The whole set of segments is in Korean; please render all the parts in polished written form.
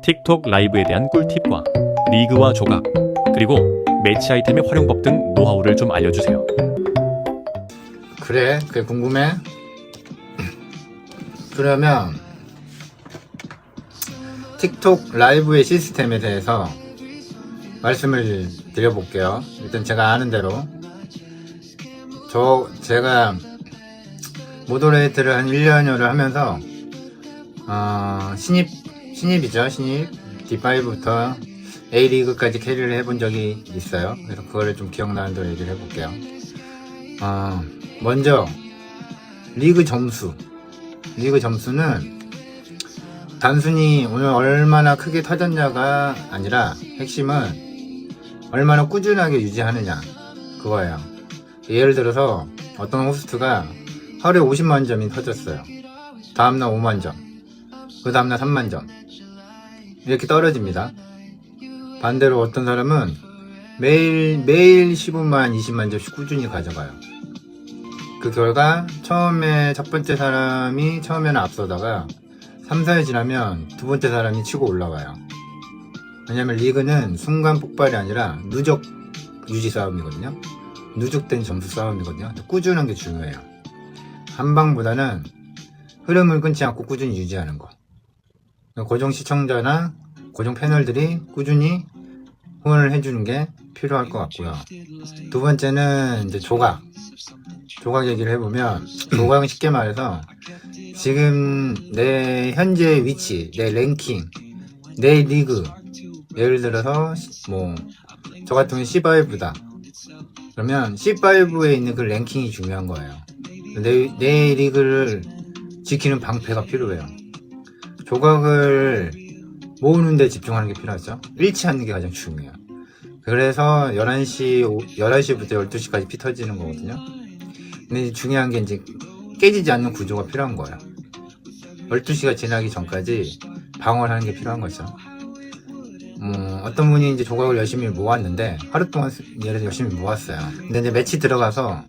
틱톡 라이브에 대한 꿀팁과 리그와 조각, 그리고 매치 아이템의 활용법 등 노하우를 좀 알려주세요. 그래? 그게 궁금해? 그러면 틱톡 라이브의 시스템에 대해서 말씀을 드려볼게요. 일단 제가 아는 대로 제가 모더레이터를 한 1년여를 하면서 신입이죠. 신입 D5부터 A리그까지 캐리를 해본 적이 있어요. 그래서 그거를 좀 기억나는 대로 얘기를 해볼게요. 먼저 리그 점수는 단순히 오늘 얼마나 크게 터졌냐가 아니라 핵심은 얼마나 꾸준하게 유지하느냐 그거예요. 예를 들어서 어떤 호스트가 하루에 50만 점이 터졌어요. 다음날 5만 점, 그 다음날 3만 점 이렇게 떨어집니다. 반대로 어떤 사람은 매일 15만 20만 점씩 꾸준히 가져가요. 그 결과 처음에 첫 번째 사람이 처음에는 앞서다가 3, 4일 지나면 두 번째 사람이 치고 올라와요. 왜냐면 리그는 순간 폭발이 아니라 누적 유지 싸움이거든요. 누적된 점수 싸움이거든요. 꾸준한 게 중요해요. 한 방보다는 흐름을 끊지 않고 꾸준히 유지하는 거. 고정 시청자나 고정 패널들이 꾸준히 후원을 해주는 게 필요할 것 같고요. 두 번째는 이제 조각 얘기를 해보면 조각은 쉽게 말해서 지금 내 현재 위치, 내 랭킹, 내 리그, 예를 들어서 뭐 저 같은 경우는 C5다 그러면 C5에 있는 그 랭킹이 중요한 거예요. 내 리그를 지키는 방패가 필요해요. 조각을 모으는 데 집중하는 게 필요하죠. 잃지 않는 게 가장 중요해요. 그래서 11시부터 12시까지 피 터지는 거거든요. 근데 중요한 게 이제 깨지지 않는 구조가 필요한 거예요. 12시가 지나기 전까지 방어를 하는 게 필요한 거죠. 어떤 분이 이제 조각을 열심히 모았는데 하루 동안 예를 들어 열심히 모았어요. 근데 이제 매치 들어가서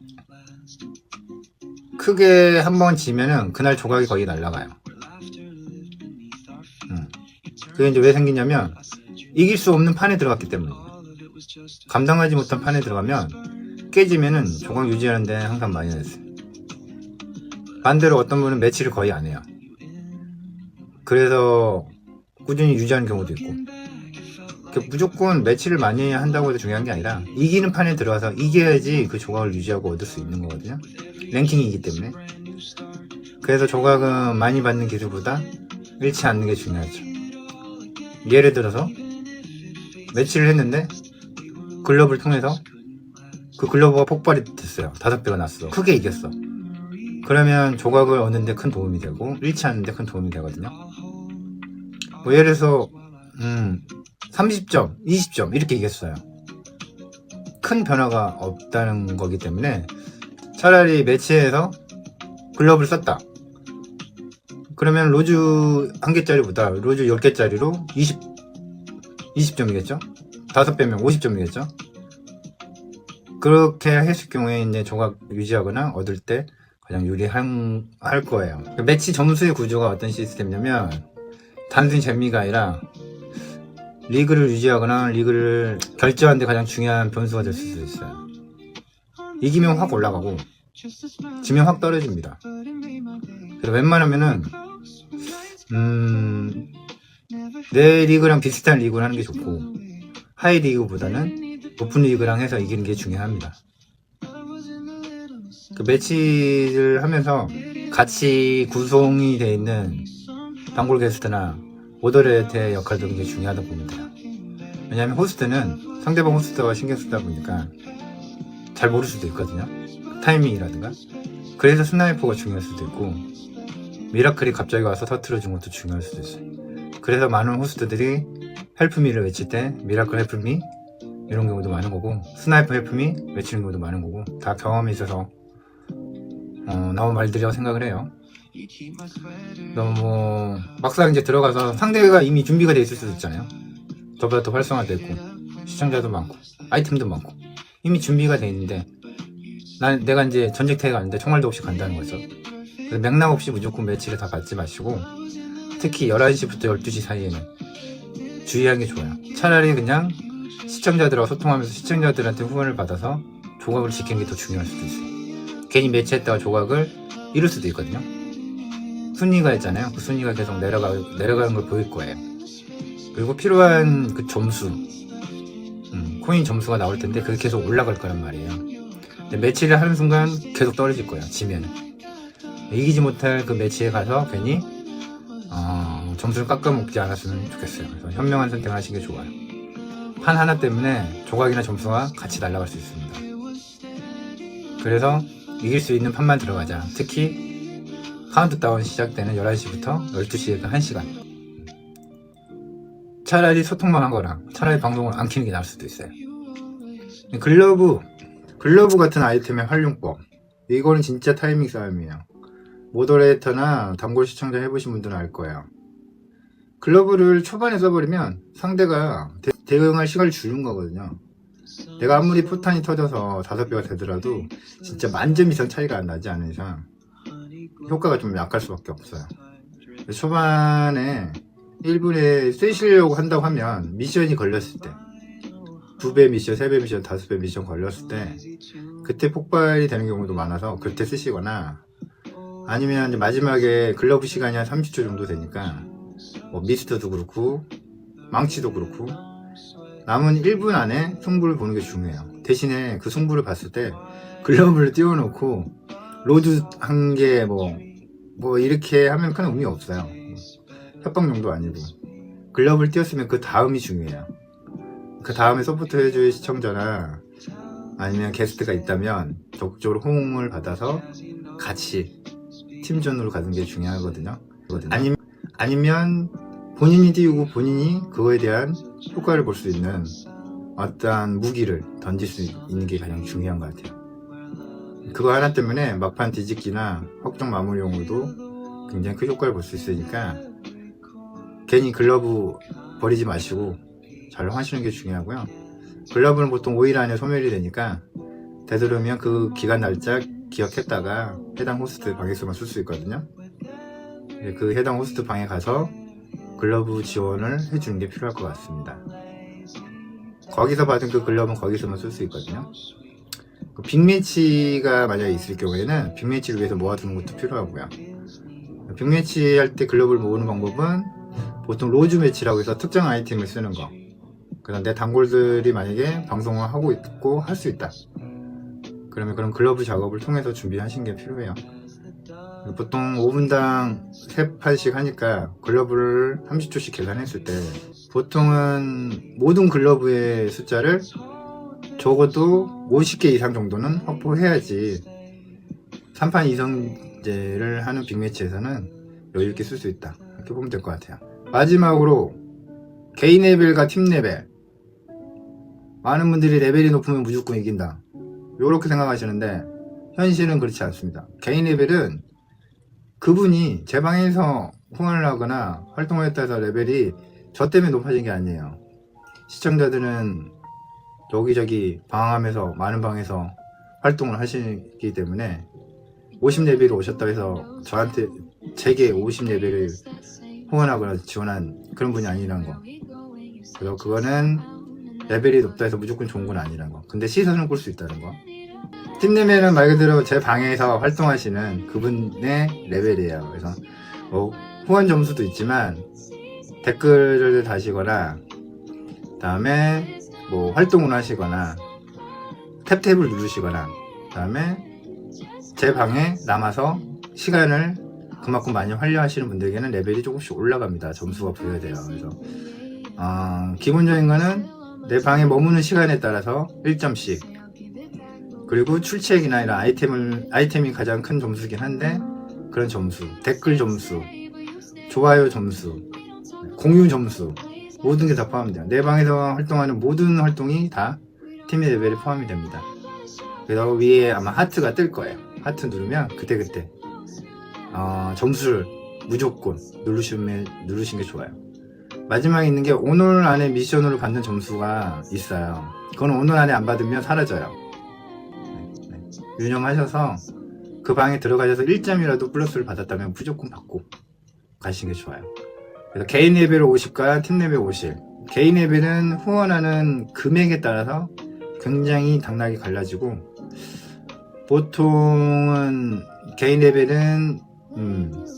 크게 한번 지면은 그날 조각이 거의 날아가요. 그게 이제 왜 생기냐면 이길 수 없는 판에 들어갔기 때문에 감당하지 못한 판에 들어가면 깨지면은 조각 유지하는데 항상 많이 냈어요. 반대로 어떤 분은 매치를 거의 안 해요. 그래서 꾸준히 유지하는 경우도 있고 무조건 매치를 많이 한다고 해도 중요한 게 아니라 이기는 판에 들어가서 이겨야지 그 조각을 유지하고 얻을 수 있는 거거든요. 랭킹이기 때문에. 그래서 조각은 많이 받는 기술보다 잃지 않는 게 중요하죠. 예를 들어서 매치를 했는데 글러브를 통해서 그 글러브가 폭발이 됐어요. 5배가 났어. 크게 이겼어. 그러면 조각을 얻는데 큰 도움이 되고 잃지 않는데 큰 도움이 되거든요. 뭐 예를 들어서 30점, 20점 이렇게 이겼어요. 큰 변화가 없다는 거기 때문에 차라리 매치에서 글러브를 썼다. 그러면 로즈 1개짜리보다 로즈 10개짜리로 20점이겠죠? 5배면 50점이겠죠? 그렇게 했을 경우에 이제 조각 유지하거나 얻을 때 가장 유리할 거예요. 매치 점수의 구조가 어떤 시스템이냐면 단순히 재미가 아니라 리그를 유지하거나 리그를 결정하는 데 가장 중요한 변수가 될 수도 있어요. 이기면 확 올라가고 지면 확 떨어집니다. 그래서 웬만하면은 내 리그랑 비슷한 리그를 하는 게 좋고 하이 리그보다는 높은 리그랑 해서 이기는 게 중요합니다. 그 매치를 하면서 같이 구성이 되어 있는 단골 게스트나 모더레이터의 역할도 굉장히 중요하다고 보면 돼요. 왜냐하면 호스트는 상대방 호스트가 신경 쓰다 보니까 잘 모를 수도 있거든요. 타이밍이라든가. 그래서 스나이퍼가 중요할 수도 있고 미라클이 갑자기 와서 터트려 준 것도 중요할 수도 있어요. 그래서 많은 호스트들이 헬프미를 외칠 때 미라클 헬프미 이런 경우도 많은 거고 스나이퍼 헬프미 외치는 경우도 많은 거고 다 경험이 있어서 나온 말들이라고 생각을 해요. 너무 막상 이제 들어가서 상대가 이미 준비가 돼 있을 수도 있잖아요. 저보다 더 활성화돼 있고 시청자도 많고 아이템도 많고 이미 준비가 돼 있는데 내가 이제 전쟁터에 가는데 총알도 없이 간다는 거죠. 그래서 맥락 없이 무조건 매치를 다 받지 마시고 특히 11시부터 12시 사이에는 주의하는 게 좋아요. 차라리 그냥 시청자들하고 소통하면서 시청자들한테 후원을 받아서 조각을 지키는 게 더 중요할 수도 있어요. 괜히 매치했다가 조각을 잃을 수도 있거든요. 순위가 있잖아요. 그 순위가 계속 내려가는 걸 보일 거예요. 그리고 필요한 그 점수, 코인 점수가 나올 텐데 그게 계속 올라갈 거란 말이에요. 근데 매치를 하는 순간 계속 떨어질 거예요. 지면 이기지 못할 그 매치에 가서 괜히 점수를 깎아먹지 않았으면 좋겠어요. 그래서 현명한 선택을 하시는 게 좋아요. 판 하나 때문에 조각이나 점수가 같이 날아갈 수 있습니다. 그래서 이길 수 있는 판만 들어가자. 특히 카운트다운 시작되는 11시부터 12시에 1시간. 차라리 소통만 하거나 차라리 방송을 안 키는 게 나을 수도 있어요. 글러브 같은 아이템의 활용법, 이거는 진짜 타이밍 싸움이에요. 모더레이터나 단골 시청자 해보신 분들은 알 거예요. 글러브를 초반에 써버리면 상대가 대응할 시간을 주는 거거든요. 내가 아무리 포탄이 터져서 5배가 되더라도 진짜 만점 이상 차이가 안 나지 않은 이상 효과가 좀 약할 수밖에 없어요. 초반에 1분에 쓰시려고 한다고 하면 미션이 걸렸을 때 2배 미션, 3배 미션, 5배 미션 걸렸을 때 그때 폭발이 되는 경우도 많아서 그때 쓰시거나, 아니면 이제 마지막에 글러브 시간이 한 30초 정도 되니까 뭐 미스터도 그렇고 망치도 그렇고 남은 1분 안에 승부를 보는 게 중요해요. 대신에 그 승부를 봤을 때 글러브를 띄워놓고 로드 한 개 뭐 이렇게 하면 큰 의미 없어요. 협박용도 아니고 글러브를 띄웠으면 그 다음이 중요해요. 그 다음에 서포트 해줄 시청자나 아니면 게스트가 있다면 적극적으로 호응을 받아서 같이 팀전으로 가는 게 중요하거든요. 아니면 본인이 띄우고 본인이 그거에 대한 효과를 볼 수 있는 어떠한 무기를 던질 수 있는 게 가장 중요한 것 같아요. 그거 하나 때문에 막판 뒤집기나 확정 마무리용으로도 굉장히 큰 효과를 볼 수 있으니까 괜히 글러브 버리지 마시고 잘 하시는 게 중요하고요. 글러브는 보통 5일 안에 소멸이 되니까 되도록이면 그 기간 날짜 기억했다가 해당 호스트 방에서만 쓸 수 있거든요. 그 해당 호스트 방에 가서 글러브 지원을 해주는 게 필요할 것 같습니다. 거기서 받은 그 글러브는 거기서만 쓸 수 있거든요. 그 빅매치가 만약에 있을 경우에는 빅매치를 위해서 모아두는 것도 필요하고요. 빅매치 할 때 글러브를 모으는 방법은 보통 로즈 매치라고 해서 특정 아이템을 쓰는 거. 그다음 내 단골들이 만약에 방송을 하고 있고 할 수 있다. 그러면 그런 글러브 작업을 통해서 준비하시는 게 필요해요. 보통 5분당 3판씩 하니까 글러브를 30초씩 계산했을 때 보통은 모든 글러브의 숫자를 적어도 50개 이상 정도는 확보해야지 3판 이성제를 하는 빅매치에서는 여유있게 쓸 수 있다. 이렇게 보면 될 것 같아요. 마지막으로 개인 레벨과 팀 레벨. 많은 분들이 레벨이 높으면 무조건 이긴다, 요렇게 생각하시는데 현실은 그렇지 않습니다. 개인 레벨은 그분이 제 방에서 후원을 하거나 활동을 했다 해서 레벨이 저 때문에 높아진 게 아니에요. 시청자들은 여기저기 방황하면서 많은 방에서 활동을 하시기 때문에 50레벨이 오셨다고 해서 저한테 제게 50레벨을 후원하거나 지원한 그런 분이 아니라는 거. 그래서 그거는 레벨이 높다 해서 무조건 좋은 건 아니라는 거. 근데 시선을 끌 수 있다는 거. 팀 레벨은 말 그대로 제 방에서 활동하시는 그분의 레벨이에요. 그래서 뭐 후원 점수도 있지만 댓글을 다시거나 다음에 뭐 활동을 하시거나 탭탭을 누르시거나 다음에 제 방에 남아서 시간을 그만큼 많이 활용하시는 분들에게는 레벨이 조금씩 올라갑니다. 점수가 부여돼요. 그래서 기본적인 거는 내 방에 머무는 시간에 따라서 1점씩, 그리고 출첵이나 이런 아이템이 가장 큰 점수긴 한데 그런 점수, 댓글 점수, 좋아요 점수, 공유 점수, 모든 게 다 포함돼요. 내 방에서 활동하는 모든 활동이 다 팀의 레벨에 포함이 됩니다. 그래서 위에 아마 하트가 뜰 거예요. 하트 누르면 그때그때 점수를 무조건 누르시는 게 좋아요. 마지막에 있는 게 오늘 안에 미션으로 받는 점수가 있어요. 그건 오늘 안에 안 받으면 사라져요. 유념하셔서 그 방에 들어가셔서 1점이라도 플러스를 받았다면 무조건 받고 가시는 게 좋아요. 그래서 개인 레벨 50과 팀 레벨 50 개인 레벨은 후원하는 금액에 따라서 굉장히 당락이 갈라지고, 보통은 개인 레벨은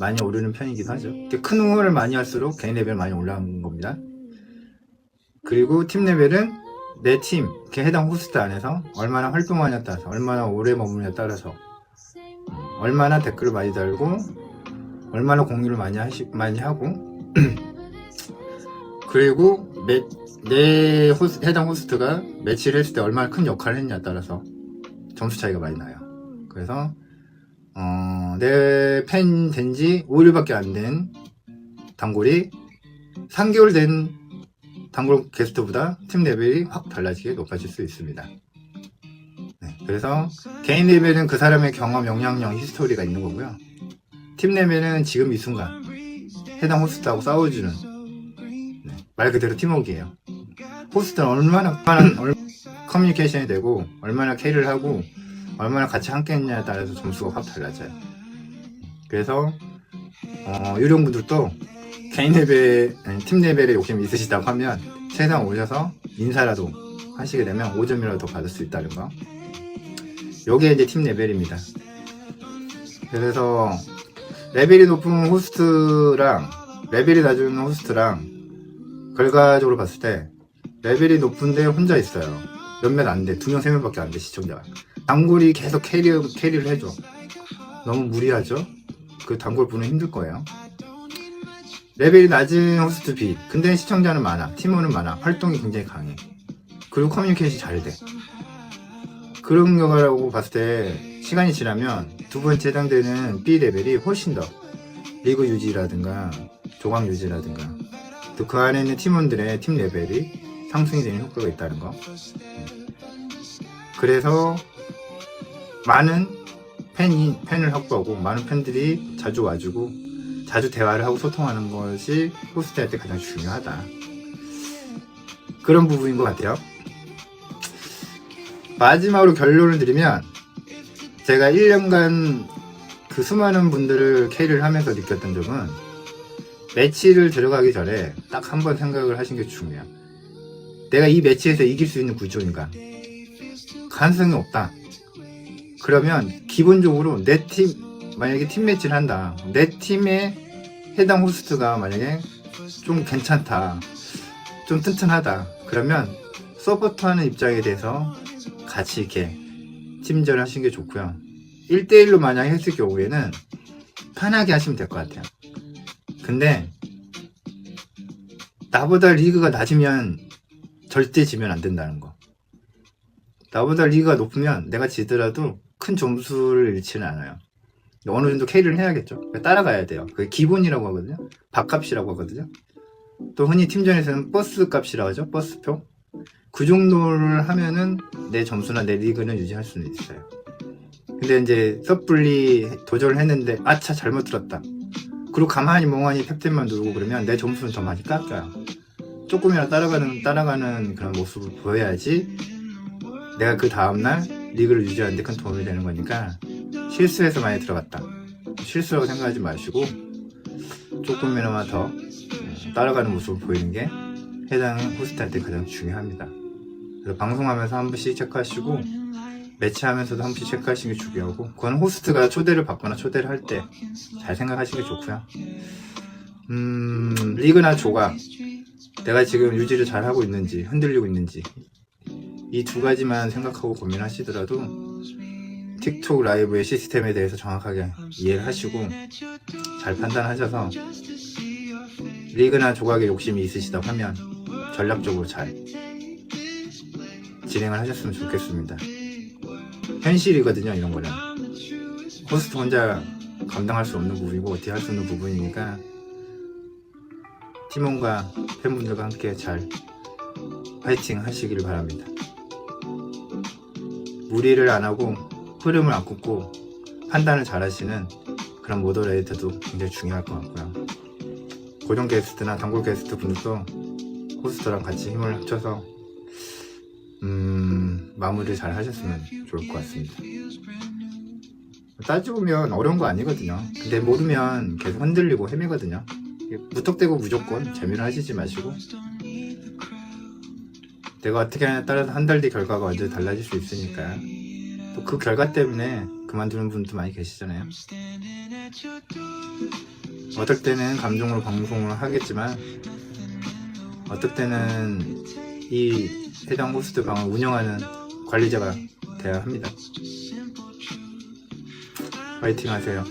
많이 오르는 편이기도 하죠. 큰 후원을 많이 할수록 개인 레벨 많이 올라가는 겁니다. 그리고 팀 레벨은 내 팀, 해당 호스트 안에서 얼마나 활동하냐에 따라서, 얼마나 오래 머무느냐에 따라서, 얼마나 댓글을 많이 달고, 얼마나 공유를 많이 하고, 그리고 해당 호스트가 매치를 했을 때 얼마나 큰 역할을 했냐에 따라서 점수 차이가 많이 나요. 그래서 내 팬 된지 5일밖에 안 된 단골이 3개월 된 단골 게스트보다 팀 레벨이 확 달라지게 높아질 수 있습니다. 네, 그래서 개인 레벨은 그 사람의 경험, 영향력, 히스토리가 있는 거고요. 팀 레벨은 지금 이 순간 해당 호스트하고 싸워주는, 네, 말 그대로 팀워크예요. 호스트는 얼마나 커뮤니케이션이 되고, 얼마나 캐리를 하고, 얼마나 같이 함께 했냐에 따라서 점수가 확 달라져요. 그래서 요령분들도 개인 레벨, 팀 레벨에 욕심이 있으시다고 하면 최대한 오셔서 인사라도 하시게 되면 5점이라도 더 받을 수 있다는 거. 요게 이제 팀 레벨입니다. 그래서 레벨이 높은 호스트랑 레벨이 낮은 호스트랑 결과적으로 봤을 때 레벨이 높은데 혼자 있어요. 몇몇 안 돼. 2명, 3명밖에 안 돼, 시청자가. 단골이 계속 캐리를 해줘. 너무 무리하죠? 그 단골 분은 힘들 거예요. 레벨이 낮은 호스트 B. 근데 시청자는 많아. 팀원은 많아. 활동이 굉장히 강해. 그리고 커뮤니케이션이 잘 돼. 그런 경우라고 봤을 때 시간이 지나면 두 번째 해당되는 B 레벨이 훨씬 더 리그 유지라든가 조각 유지라든가 또 그 안에 있는 팀원들의 팀 레벨이 상승이 되는 효과가 있다는 거. 그래서 많은 팬을 확보하고 많은 팬들이 자주 와주고 자주 대화를 하고 소통하는 것이 호스트할 때 가장 중요하다. 그런 부분인 것 같아요. 마지막으로 결론을 드리면 제가 1년간 그 수많은 분들을 캐리를 하면서 느꼈던 점은 매치를 들어가기 전에 딱 한 번 생각을 하신 게 중요해요. 내가 이 매치에서 이길 수 있는 구조인가? 가능성이 없다. 그러면 기본적으로 내 팀, 만약에 팀 매치를 한다. 내 팀의 해당 호스트가 만약에 좀 괜찮다. 좀 튼튼하다. 그러면 서포트하는 입장에 대해서 같이 이렇게 팀전을 하시는 게 좋고요. 1대1로 만약에 했을 경우에는 편하게 하시면 될 것 같아요. 근데 나보다 리그가 낮으면 절대 지면 안 된다는 거. 나보다 리그가 높으면 내가 지더라도 큰 점수를 잃지는 않아요. 어느 정도 캐리를 해야겠죠. 따라가야 돼요. 그게 기본이라고 하거든요. 밥값이라고 하거든요. 또 흔히 팀전에서는 버스 값이라고 하죠. 버스표. 그 정도를 하면은 내 점수나 내 리그는 유지할 수는 있어요. 근데 이제 섣불리 도전을 했는데 아차 잘못 들었다. 그리고 가만히 멍하니 탭탭만 누르고 그러면 내 점수는 더 많이 깎여요. 조금이라도 따라가는 그런 모습을 보여야지 내가 그 다음날 리그를 유지하는데 큰 도움이 되는 거니까 실수해서 많이 들어갔다. 실수라고 생각하지 마시고 조금이나마 더 따라가는 모습을 보이는 게 해당 호스트한테 가장 중요합니다. 그래서 방송하면서 한 번씩 체크하시고 매치하면서도 한 번씩 체크하시는 게 중요하고 그건 호스트가 초대를 받거나 초대를 할 때 잘 생각하시는 게 좋고요. 리그나 조각 내가 지금 유지를 잘 하고 있는지 흔들리고 있는지 이 두 가지만 생각하고 고민하시더라도 틱톡 라이브의 시스템에 대해서 정확하게 이해를 하시고 잘 판단하셔서 리그나 조각에 욕심이 있으시다고 하면 전략적으로 잘 진행을 하셨으면 좋겠습니다. 현실이거든요, 이런 거는. 호스트 혼자 감당할 수 없는 부분이고 어떻게 할 수 없는 부분이니까 팀원과 팬분들과 함께 잘 파이팅 하시길 바랍니다. 무리를 안 하고 흐름을 안 끊고 판단을 잘 하시는 그런 모더레이터도 굉장히 중요할 것 같고요. 고정 게스트나 단골 게스트 분들도 호스트랑 같이 힘을 합쳐서 마무리를 잘 하셨으면 좋을 것 같습니다. 따지고 보면 어려운 거 아니거든요. 근데 모르면 계속 흔들리고 헤매거든요. 무턱대고 무조건 재미를 하시지 마시고 내가 어떻게 하냐에 따라서 한 달 뒤 결과가 완전히 달라질 수 있으니까. 또 그 결과 때문에 그만두는 분도 많이 계시잖아요. 어떨 때는 감정으로 방송을 하겠지만 어떨 때는 이 해당 호스트 방을 운영하는 관리자가 돼야 합니다. 파이팅 하세요.